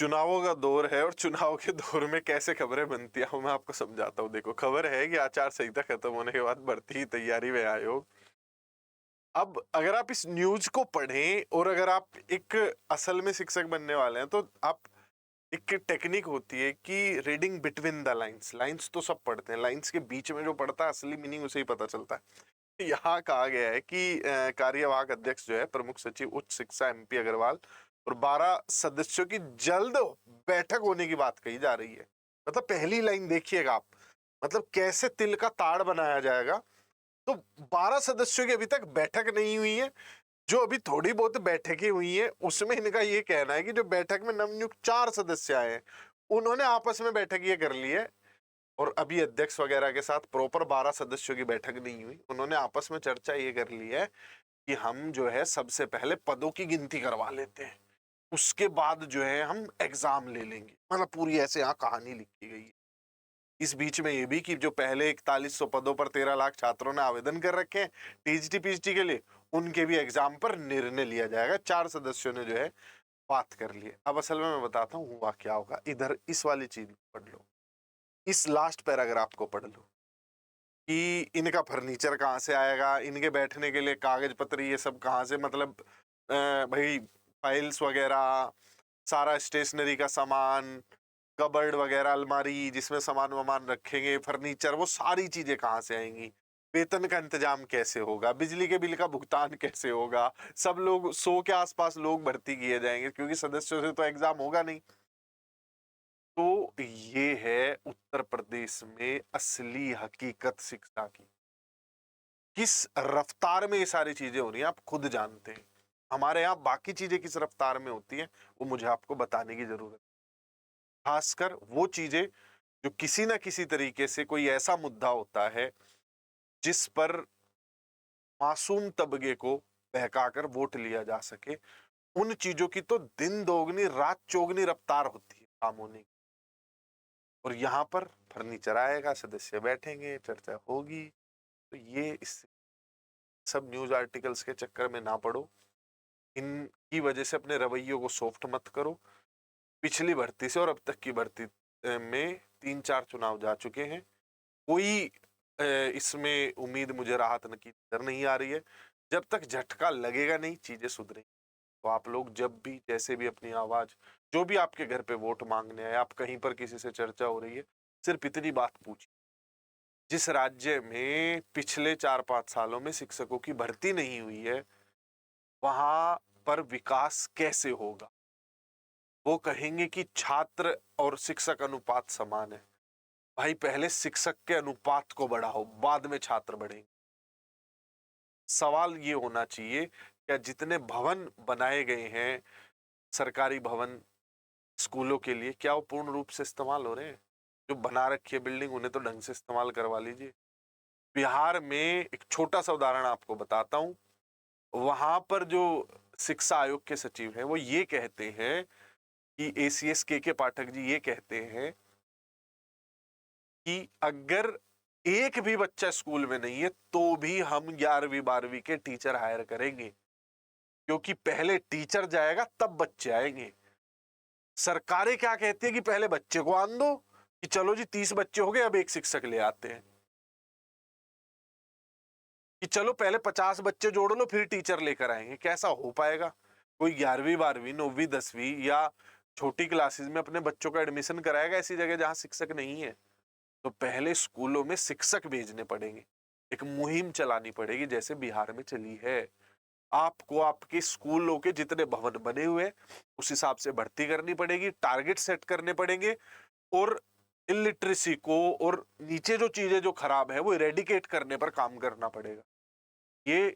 चुनावों का दौर है और चुनाव के दौर में कैसे खबरें बनती है वो मैं आपको समझाता हूँ। देखो, खबर है कि आचार संहिता खत्म होने के बाद बढ़ती ही तैयारी में आयोग। अब अगर आप इस न्यूज को पढ़ें और अगर आप एक असल में शिक्षक बनने वाले हैं तो आप एक टेक्निक होती है कि reading between the lines. Lines तो सब पढ़ते हैं, लाइंस के बीच में जो पढ़ता है असली मीनिंग उसे ही पता चलता है। यहाँ कहा गया है कि कार्यवाहक अध्यक्ष जो है प्रमुख सचिव उच्च शिक्षा एमपी अग्रवाल और 12 सदस्यों की जल्द बैठक होने की बात कही जा रही है। मतलब पहली लाइन देखिएगा आप, मतलब कैसे तिल का ताड़ बनाया जाएगा। तो 12 सदस्यों की अभी तक बैठक नहीं हुई है। जो अभी थोड़ी बहुत बैठकें हुई हैं उसमें इनका ये कहना है कि जो बैठक में नवनियुक्त 4 सदस्य आए हैं उन्होंने आपस में बैठक ये कर ली है। और अभी अध्यक्ष वगैरह के साथ प्रॉपर 12 सदस्यों की बैठक नहीं हुई, उन्होंने आपस में चर्चा ये कर ली है कि हम जो है सबसे पहले पदों की गिनती करवा लेते हैं, उसके बाद जो है हम एग्जाम ले लेंगे। मतलब पूरी ऐसे यहाँ कहानी लिखी गई है। इस बीच में ये भी कि जो पहले 4100 पदों पर 13 लाख छात्रों ने आवेदन कर रखे हैं टीजीटी पीजीटी के लिए, उनके भी एग्जाम पर निर्णय लिया जाएगा। 4 सदस्यों ने जो है बात कर ली है। अब असल में मैं बताता हूँ हुआ क्या होगा। इधर इस वाली चीज पढ़ लो, इस लास्ट पैराग्राफ को पढ़ लो कि इनका फर्नीचर कहाँ से आएगा, इनके बैठने के लिए कागज पत्र ये सब कहाँ से, मतलब भाई फाइल्स वगैरह, सारा स्टेशनरी का सामान, कबर्ड वगैरह, अलमारी जिसमें सामान वामान रखेंगे, फर्नीचर, वो सारी चीजें कहाँ से आएंगी, वेतन का इंतजाम कैसे होगा, बिजली के बिल का भुगतान कैसे होगा, सब लोग 100 के आसपास लोग भर्ती किए जाएंगे क्योंकि सदस्यों से तो एग्जाम होगा नहीं। तो ये है उत्तर प्रदेश में असली हकीकत शिक्षा की। किस रफ्तार में ये सारी चीजें हो रही हैं आप खुद जानते हैं। हमारे यहाँ बाकी चीजें किस रफ्तार में होती हैं वो मुझे आपको बताने की जरूरत है। खासकर वो चीजें जो किसी ना किसी तरीके से कोई ऐसा मुद्दा होता है जिस पर मासूम तबके को बहकाकर वोट लिया जा सके, उन चीजों की तो दिन दोगुनी रात चौगुनी रफ्तार होती है काम होने की। और यहाँ पर फर्नीचर आएगा, सदस्य बैठेंगे, चर्चा होगी। तो ये इस सब न्यूज आर्टिकल्स के चक्कर में ना पड़ो, इनकी वजह से अपने रवैयों को सॉफ्ट मत करो। पिछली भर्ती से और अब तक की भर्ती में 3-4 चुनाव जा चुके हैं, कोई इसमें उम्मीद मुझे राहत की नजर नहीं आ रही है। जब तक झटका लगेगा नहीं चीजें सुधरेंगी। तो आप लोग जब भी जैसे भी अपनी आवाज, जो भी आपके घर पे वोट मांगने आए, आप कहीं पर किसी से चर्चा हो रही है, सिर्फ इतनी बात पूछिए, जिस राज्य में पिछले 4-5 सालों में शिक्षकों की भर्ती नहीं हुई है वहां पर विकास कैसे होगा। वो कहेंगे कि छात्र और शिक्षक अनुपात समान है। भाई पहले शिक्षक के अनुपात को बढ़ाओ, बाद में छात्र बढ़ेंगे। सवाल ये होना चाहिए क्या जितने भवन बनाए गए हैं सरकारी भवन स्कूलों के लिए, क्या वो पूर्ण रूप से इस्तेमाल हो रहे हैं? जो बना रखी है बिल्डिंग उन्हें तो ढंग से इस्तेमाल करवा लीजिए। बिहार में एक छोटा सा उदाहरण आपको बताता हूं। वहां पर जो शिक्षा आयोग के सचिव हैं वो ये कहते हैं कि एसीएस के पाठक जी ये कहते हैं कि अगर एक भी बच्चा स्कूल में नहीं है तो भी हम 11वीं 12वीं के टीचर हायर करेंगे, क्योंकि पहले टीचर जाएगा तब बच्चे आएंगे। सरकारें क्या कहती है कि पहले बच्चे को आन दो, कि चलो जी 30 बच्चे हो गए अब एक शिक्षक ले आते हैं, कि चलो पहले 50 बच्चे जोड़ लो फिर टीचर लेकर आएंगे। कैसा हो पाएगा? कोई 11वीं 12वीं 9वीं 10वीं या छोटी क्लासेस में अपने बच्चों का एडमिशन कराएगा ऐसी जगह जहां शिक्षक नहीं है? तो पहले स्कूलों में शिक्षक भेजने पड़ेंगे, एक मुहिम चलानी पड़ेगी जैसे बिहार में चली है। आपको आपके स्कूलों के जितने भवन बने हुए उस हिसाब से भर्ती करनी पड़ेगी, टारगेट सेट करने पड़ेंगे और इलिटरेसी को और नीचे जो चीजें जो खराब है वो इरेडिकेट करने पर काम करना पड़ेगा। ये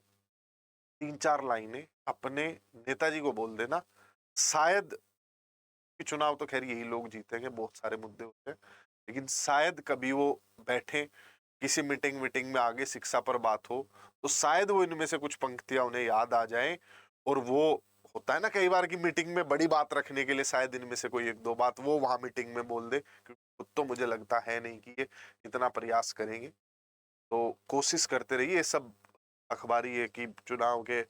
3-4 लाइनें अपने नेताजी को बोल देना। शायद चुनाव तो खैर यही लोग जीतेंगे, बहुत सारे मुद्दे होते हैं, लेकिन शायद कभी वो बैठे किसी मीटिंग में आगे शिक्षा पर बात हो तो शायद वो इनमें से कुछ पंक्तियां उन्हें याद आ जाएं। और वो होता है ना कई बार की मीटिंग में बड़ी बात रखने के लिए शायद इनमें से कोई 1-2 बात वो वहां मीटिंग में बोल दे, क्योंकि खुद तो मुझे लगता है नहीं कि ये इतना प्रयास करेंगे। तो कोशिश करते रहिए। सब अखबारी है कि चुनाव के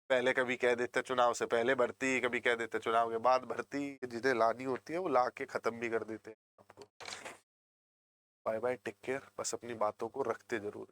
पहले कभी कह देते चुनाव से पहले भर्ती, कभी कह देते चुनाव के बाद भर्ती, जिन्हें लानी होती है वो ला के खत्म भी कर देते हैं आपको। बाय बाय, टेक केयर, बस अपनी बातों को रखते जरूर।